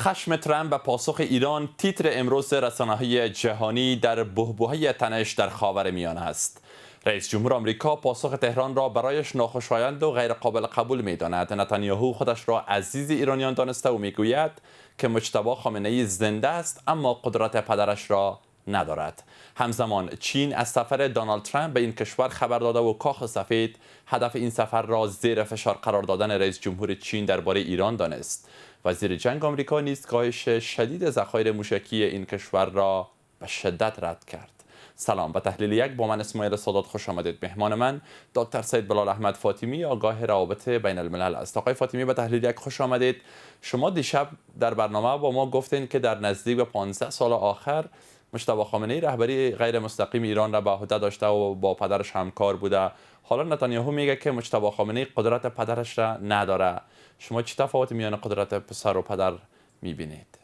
خشم ترامپ به پاسخ ایران تیتر امروز رسانه‌های جهانی در بحبوحه تنش در خاورمیانه است. رئیس جمهور آمریکا پاسخ تهران را برایش ناخوشایند و غیر قابل قبول می‌داند. نتانیاهو خودش را عزیز ایرانیان دانسته و میگوید که مجتبی خامنه‌ای زنده است اما قدرت پدرش را ندارد. همزمان چین از سفر دونالد ترامپ به این کشور خبر داده و کاخ سفید هدف این سفر را زیر فشار قرار دادن رئیس جمهور چین درباره ایران دانست. وزیر جنگ آمریکا نیز کاهش شدید ذخایر موشکی این کشور را به شدت رد کرد. سلام، به تحلیل یک با من اسماعیل سادات خوش آمدید. مهمان من دکتر سید بلال احمد فاطمی، آگاه روابط بین الملل است. آقای فاطمی، به تحلیل یک خوش آمدید. شما دیشب در برنامه با ما گفتین که در نزدیک به 15 سال آخر مجتبی خامنه‌ای رهبری غیر مستقیم ایران را به عهده داشته و با پدرش همکار بوده. حالا نتانیاهو میگه که مجتبی خامنه‌ای قدرت پدرش را نداره. شما چه تفاوت میان قدرت پسر و پدر میبینید؟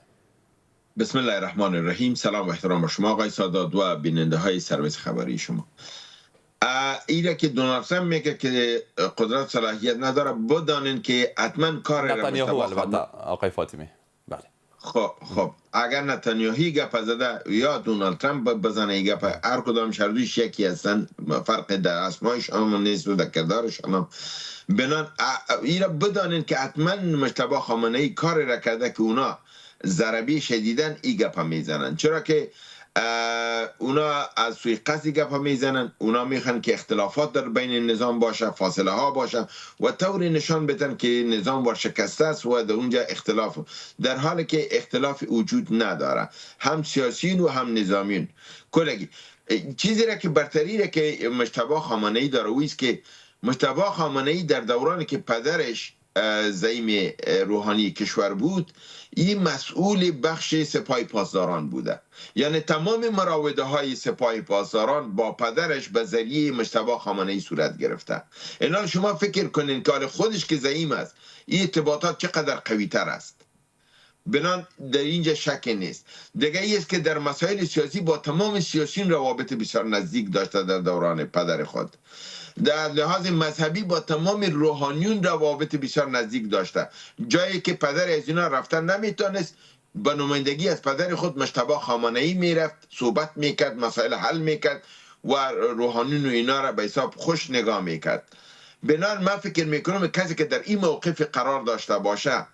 بسم الله الرحمن الرحیم. سلام و احترام به شما آقای سادات و بیننده های سرویس خبری شما. ایره که دونالد ترامپ میگه که قدرت صلاحیت نداره، بدانین که حتما کار نتانیاهو البته آقای فاطمی. بله. خب اگر نتانیاهو گپ زده یا دونالد ترامپ بزنه گپ، هر کدام شردوش یکی هستن، فرق در اسمایشان نیست و در کردارشان هم. بنان ایره بدانین که حتما مجتبی خامنه‌ای کار را کرده که اونا ضربی شدیدن ای گپ میزنن، چرا که اونا از سوی قصدی گپ میزنن. اونا میخوان که اختلافات در بین نظام باشه، فاصله ها باشه و طوری نشان بدن که نظام ورشکسته است و در اونجا اختلاف، در حالی که اختلاف وجود نداره، هم سیاسیون و هم نظامیون. کلگی چیزی را که برتری را که مجتبی خامنه‌ای داره او است که مجتبی خامنه‌ای در دورانی که پدرش زعیم روحانی کشور بود، این مسئول بخش سپاه پاسداران بوده. یعنی تمام مراوده های سپاه پاسداران با پدرش به ذریعه مجتبی خامنه‌ای صورت گرفته. الان شما فکر کنین که خودش که زعیم است، این ارتباطات چقدر قوی تر است. بنان در اینجا شک نیست. دیگه ای است که در مسائل سیاسی با تمام سیاسیون روابط بسیار نزدیک داشته در دوران پدر خود. در لحاظ مذهبی با تمام روحانیون روابط بسیار نزدیک داشته. جایی که پدر از اینا رفتن نمیتونست، به نمایندگی از پدر خود مجتبی خامنه‌ای میرفت، صحبت میکرد، مسائل حل میکرد و روحانیون و اینا را به حساب خوش نگاه میکرد. بنان من فکر میکنم کسی که در این موقف قرار داشته باشه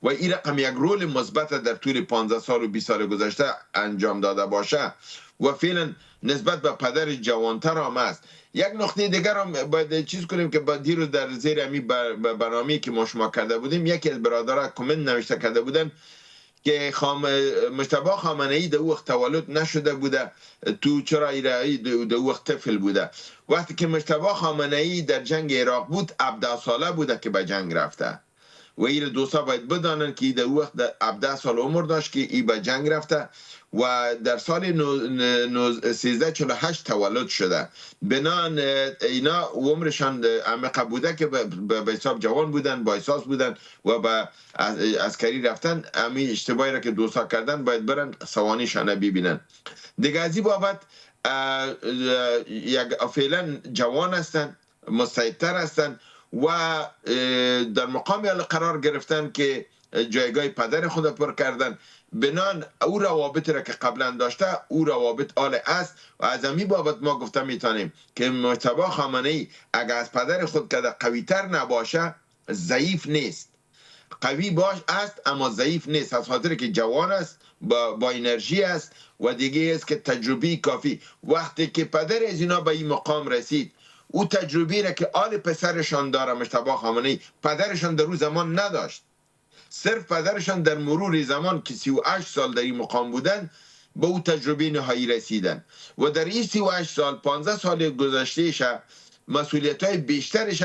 و این رقم یک رول مثبت در طول 15 سال و 20 سال گذشته انجام داده باشه و فعلا نسبت به پدر جوانتر هم است. یک نقطه دیگر هم باید چیز کنیم که دیروز در زیر امی برنامه‌ای که ما شما کرده بودیم، یکی از برادرها کامنت نوشته کرده بودن که مجتبی خامنه‌ای در وقت تولد نشده بوده، تو چرا ایرایی در وقت طفل بوده. وقتی که مجتبی خامنه‌ای در جنگ عراق بود 17 ساله بوده که به جنگ رفته و این دوستا باید بدانن که در وقت 17 سال عمر داشت که ای به جنگ رفته و در سال 1348 تولد شده. بنان اینا عمرشان عمیق بوده که به حساب جوان بودن، با احساس بودن و به عسکری رفتن. همین اشتباهی را که دوستا کردن باید برن سوانیشان ببینن. دیگه از این بابت فعلا جوان هستن، مستعدتر هستن و در مقامی قرار گرفتن که جایگاه پدر خود پر کردن. بنان او روابط را که قبلا داشته او روابط آل است و از همین بابت ما گفته میتونیم که مجتبی خامنه‌ای اگر از پدر خود که قوی تر نباشه ضعیف نیست. قوی باش است اما ضعیف نیست، از خاطر که جوان است، با انرژی است و دیگه است که تجربی کافی. وقتی که پدر از اینا به این مقام رسید، او تجربی را که آل پسرشان داره مجتبی خامنه‌ای پدرشان در روز زمان نداشت. صرف پدرشان در مرور زمان که 38 سال در این مقام بودن به او تجربه نهایی رسیدن و در این 38 سال 15 سال گذشتهش مسئولیت های بیشترش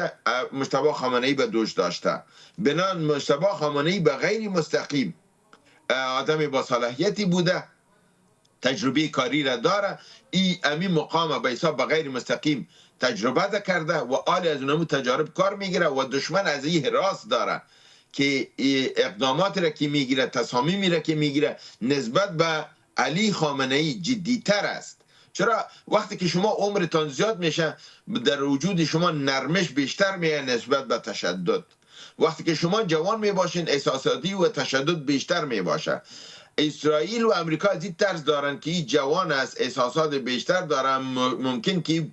مجتبی خامنه‌ای به دوش داشته. بنان مجتبی خامنه‌ای به غیر مستقیم آدم با صلاحیتی بوده، تجربه کاری را داره. این مقام به حساب به غیر مستقیم تجربه کرده و آل از اونمو تجارب کار میگیره و دشمن از این حراس داره که اقدامات را که میگیره، تصامیمی را که میگیره نسبت به علی خامنه‌ای جدیتر است. چرا وقتی که شما عمرتان زیاد میشه در وجود شما نرمش بیشتر میه نسبت به تشدد. وقتی که شما جوان می باشین احساساتی و تشدد بیشتر می باشه. اسرائیل و امریکا از این طرز دارن که این جوان است، احساسات بیشتر دارن، ممکن که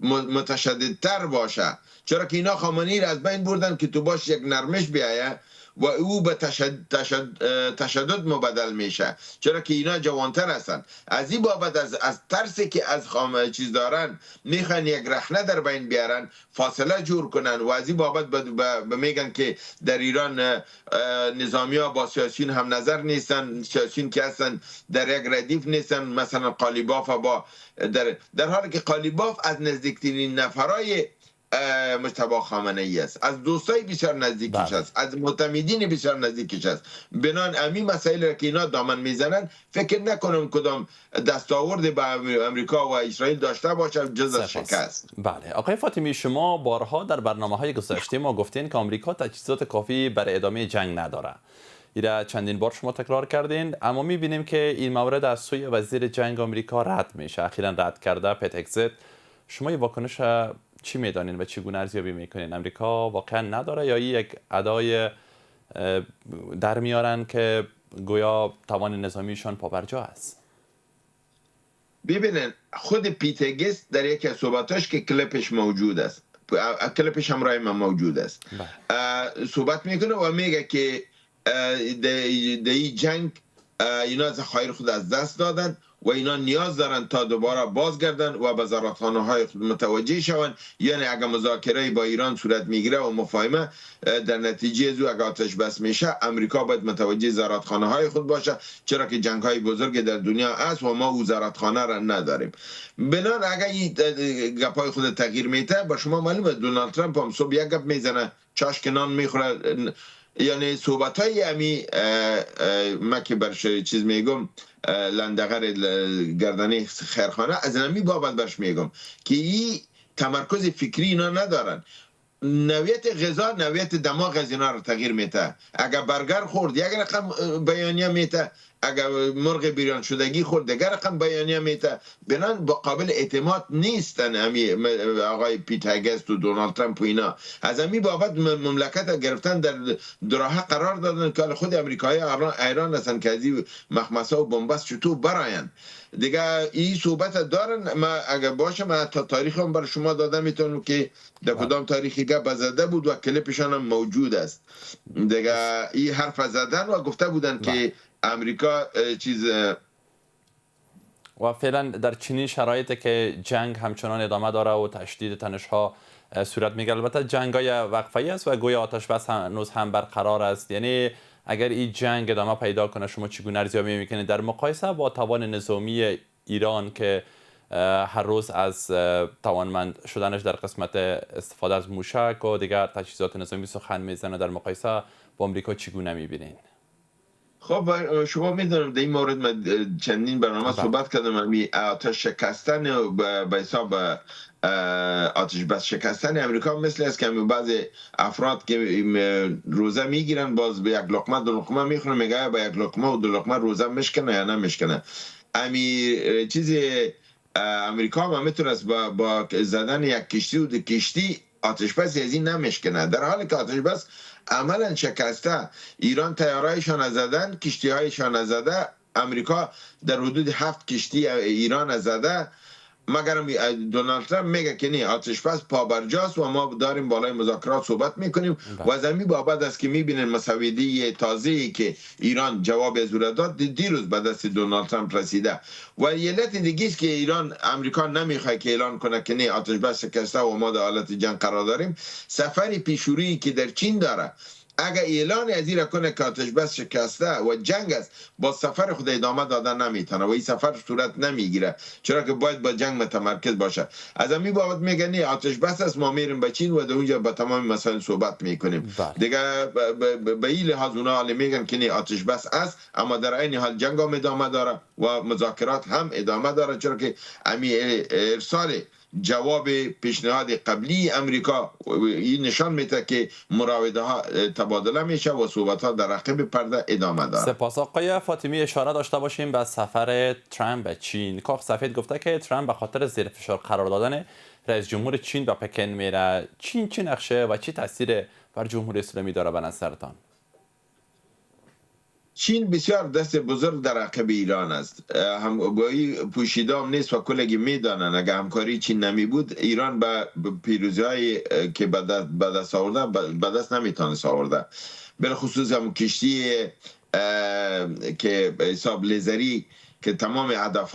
متشددتر باشه، چرا که اینا خامنه‌ای را از بین بردن که تو باش یک نرمش بیایه و او به تشدد مبدل میشه، چرا که اینا جوانتر هستن. از این بابت از ترسی که از چیز دارن میخوان یک رخنه در بین بیارن، فاصله جور کنن و از این بابت میگن که در ایران نظامی ها با سیاسیون هم نظر نیستن، سیاسیون که هستن در یک ردیف نیستن. مثلا قالیباف با در حالی که قالیباف از نزدیکترین نفرای مجتبی خامنه ای است، از دوستای بسیار نزدیکش است، از معتمدین بسیار نزدیکش است. بنان امی مسائل را که اینا دامن میزنن فکر نکنم کدام دستاورد به امریکا و اسرائیل داشته باشه جز از شکست. بله آقای فاطمی، شما بارها در برنامه‌های گذشته ما گفتین که آمریکا تجهیزات کافی برای ادامه جنگ نداره. اینا چندین بار شما تکرار کردین، اما می‌بینیم که این مورد از سوی وزیر جنگ آمریکا رد میشه. اخیراً رد کرده پت هگزت. شما این واکنش چی میدانین و چگونه ارزیابی میکنین؟ امریکا واقعا نداره یا یک ادای در میارن که گویا توان نظامیشان پابرجا است؟ ببینن خود پیت هگز در یکی از صحبتاش که کلیپش موجود است، کلیپش همراه من موجود است، صحبت میکنه و میگه که در این جنگ اینا ذخایر خود از دست دادن و اینا نیاز دارن تا دوباره بازگردن و به وزارتخانه های خود متوجه شوند. یعنی اگر مذاکره با ایران صورت میگیره و مفاهمه در نتیجه زو اگر آتش بس میشه، امریکا باید متوجه وزارتخانه های خود باشه، چرا که جنگ های بزرگ در دنیا است و ما وزارتخانه را نداریم. بنان اگر این گپای خود تغییر میته، با شما معلومه دونالد ترامپ هم صبح یک گپ میزنه چاش کنان میخوره. یعنی صحبت های امی ما که برش چیز میگم لندغر گردنی خیرخانه از نمی بابت برش میگم که این تمرکز فکری اینا ندارن. نویت غذا نویت دماغ از اینا رو تغییر میته. اگر برگر خورد یک رقم بیانیه میته، اگر مرغ بریان شدگی خورد دیگر رقم بیانیه میته. بنان با قابل اعتماد نیستن امی آقای پیت هگز و دونالد ترامپ و اینا. از امی بابت مملکت گرفتن در دراه قرار دادن که خود امریکایی ایران هستن که از این مخمسه و بنبست چطور براین دیگه. این صحبت دارن. ما اگر باشه من تا تاریخ هم برای شما دادم میتونم که در کدام تاریخی گپ زده بود و کلیپشان هم موجود است دیگه. این حرف زدن و گفته بودن که امریکا چیز و فعلا در چنین شرایطی که جنگ همچنان ادامه داره و تشدید تنش‌ها صورت میگیره، البته جنگ‌های وقفه‌ای است و گویا آتش بس هنوز هم برقرار است. یعنی اگر این جنگ ادامه پیدا کنه شما چگونه ارزیابی میکنید در مقایسه با توان نظامی ایران که هر روز از توانمند شدنش در قسمت استفاده از موشک و دیگر تجهیزات نظامی سخن میزنه، در مقایسه با آمریکا چگونه میبینید؟ خب شما میدونم در این مورد من چندین برنامه صحبت کردم. آتش شکستن به حساب آتش بس شکستن امریکا مثل است که بعضی افراد که روزه میگیرن باز به یک لقمه دو لقمه میخورن، میگه با یک لقمه و دو لقمه روزه میشکنه یا نمیشکنه. چیزی امریکا هم میتونست با زدن یک کشتی و دو کشتی آتش بس از این نمیشکنه، در حالی که آتش بس عملا شکسته. ایران تیارایشان زدن، کشتی هایشان زده. امریکا در حدود 7 کشتی ایران زده، مگر دونالد ترامپ میگه که نه آتش بس پابرجاست و ما داریم بالای مذاکرات صحبت میکنیم و از همین بابت است که میبینن مسودی تازه‌ای که ایران جواب از داد دیروز به دست دونالد ترامپ رسیده. و یه علت دیگه است که ایران امریکا نمیخواد که اعلان کنه که نه آتش بس شکسته و ما در حالت جنگ قرار داریم. سفر پیشرویی که در چین داره، اگر اعلان از این کنه که آتش بس شکسته و جنگ است، با سفر خود ادامه دادن نمیتونه و این سفر صورت نمیگیره، چرا که باید با جنگ متمرکز باشه. از همین بابت میگن نه آتش بس است، ما میریم به چین و در اونجا با تمام مسائل صحبت میکنیم دیگه. به این لحاظ اونا حالی میگن که نه آتش بس است، اما در این حال جنگ هم ادامه داره و مذاکرات هم ادامه داره، چرا که ارسال جواب پیشنهاد قبلی امریکا این نشان میده که مراوده ها تبادله میشه و صحبت ها در عقب پرده ادامه داره. سپاس آقای فاطمی. اشاره داشته باشیم به سفر ترامپ به چین. کاخ سفید گفته که ترامپ به خاطر زیر فشار قرار دادن رئیس جمهور چین به پکن میره. چین چه نقشه و چه تاثیر بر جمهوری اسلامی داره به نظرتان؟ چین بسیار دست بزرگ در عقب ایران است. همگاهی پوشیدام نیست و کلگی میدانن اگر همکاری چین نمی بود ایران به پیروزی هایی که به دست آورده به دست نمیتونست آورده. بالخصوص هم کشتی که به حساب لیزری که تمام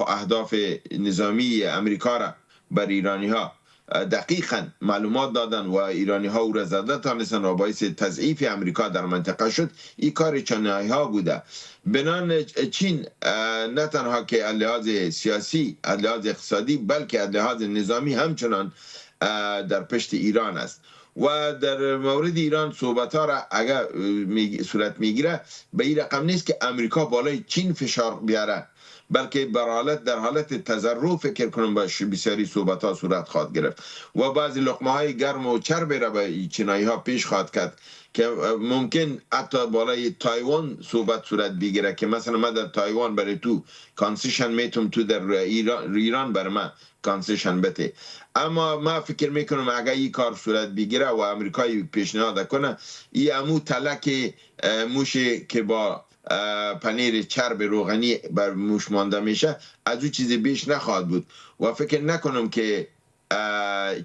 اهداف نظامی امریکا را بر ایرانی ها دقیقا معلومات دادن و ایرانی ها او را زده تانستن و باعث تضعیف امریکا در منطقه شد. این کار چینایی ها بوده. بنان چین نه تنها که از لحاظ سیاسی از لحاظ اقتصادی بلکه از لحاظ نظامی همچنان در پشت ایران است و در مورد ایران صحبت ها را اگر صورت میگیره به این رقم نیست که امریکا بالای چین فشار بیاره، بلکه در حالت تضرع فکر کنم باشه بسیاری صحبت ها صورت خواهد گرفت و بعضی لقمه های گرم و چرب را به چینایی ها پیش خواهد کرد که ممکن حتی بالای تایوان صورت بگیره که مثلا من در تایوان برای تو کانسیشن میتونم تو در ایران برای من کانسیشن بده. اما ما فکر میکنم اگر این کار صورت بگیره و امریکایی پیشنهاد کنه این امو تلک موشه که با پنیر چرب روغنی بر موش مانده میشه از او چیزی بیش نخواهد بود و فکر نکنم که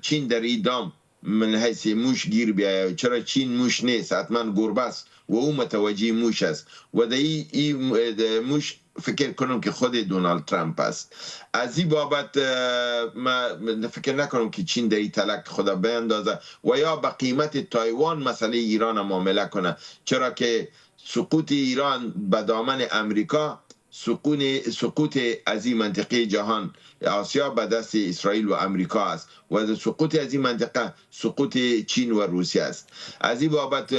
چین در این دام من حیث موش گیر بیاید. چرا چین موش نیست، حتما گربه است و او متوجه موش است و در این موش فکر کنم که خود دونالد ترامپ است. از این بابت ما فکر نکنم که چین در این تلک خدا بیندازه و یا به قیمت تایوان مسئله ایران معامله کنه، چرا که سقوط ایران به دامن امریکا سقوط از این منطقه جهان آسیا به دست اسرائیل و امریکا است و سقوط از این منطقه سقوط چین و روسیه است. از این بابت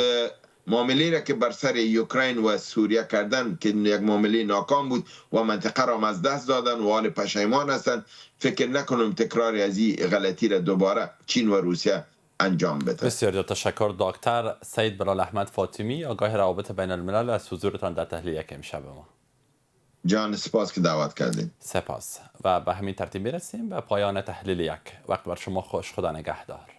معامله را که بر سر اوکراین و سوریه کردن که یک معامله ناکام بود و منطقه را از دست دادن و حال پشیمان هستند، فکر نکنم تکرار از این غلطی را دوباره چین و روسیه انجام بده. بسیار تشکر دکتر سید بلال احمد فاطمی، آگاه روابط بین الملل، از حضورتان در تحلیل یک امشب ما. جان سپاس که دعوت کردید. سپاس. و به همین ترتیب میرسیم به پایان تحلیل یک. وقت بر شما خوش. خدا نگهدار.